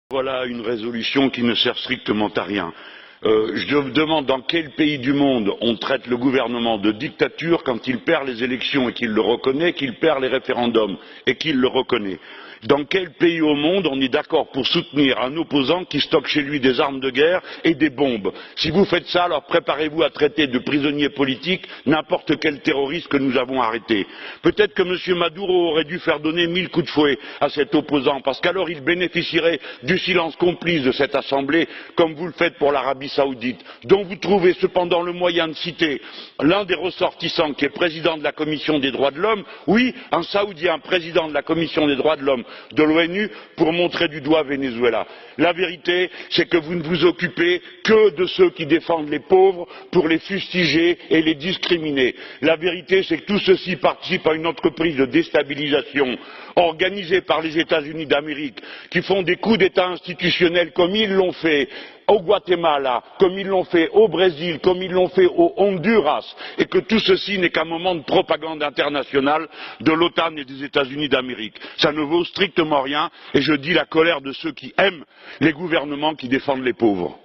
Voilà une résolution qui ne sert strictement à rien. Je me demande dans quel pays du monde on traite le gouvernement de dictature quand il perd les élections et qu'il le reconnaît, qu'il perd les référendums et qu'il le reconnaît. Dans quel pays au monde on est d'accord pour soutenir un opposant qui stocke chez lui des armes de guerre et des bombes? Si vous faites ça, alors préparez-vous à traiter de prisonnier politique n'importe quel terroriste que nous avons arrêté. Peut-être que M. Maduro aurait dû faire donner 1000 coups de fouet à cet opposant, parce qu'alors il bénéficierait du silence complice de cette Assemblée, comme vous le faites pour l'Arabie Saoudite, dont vous trouvez cependant le moyen de citer l'un des ressortissants qui est président de la Commission des droits de l'homme, oui, un Saoudien président de la Commission des droits de l'homme de l'ONU, pour montrer du doigt Venezuela. La vérité, c'est que vous ne vous occupez que de ceux qui défendent les pauvres pour les fustiger et les discriminer. La vérité, c'est que tout ceci participe à une entreprise de déstabilisation organisée par les États-Unis d'Amérique, qui font des coups d'État institutionnels comme ils l'ont fait au Guatemala, comme ils l'ont fait au Brésil, comme ils l'ont fait au Honduras, et que tout ceci n'est qu'un moment de propagande internationale de l'OTAN et des États-Unis d'Amérique. Ça ne vaut strictement rien, et je dis la colère de ceux qui aiment les gouvernements qui défendent les pauvres.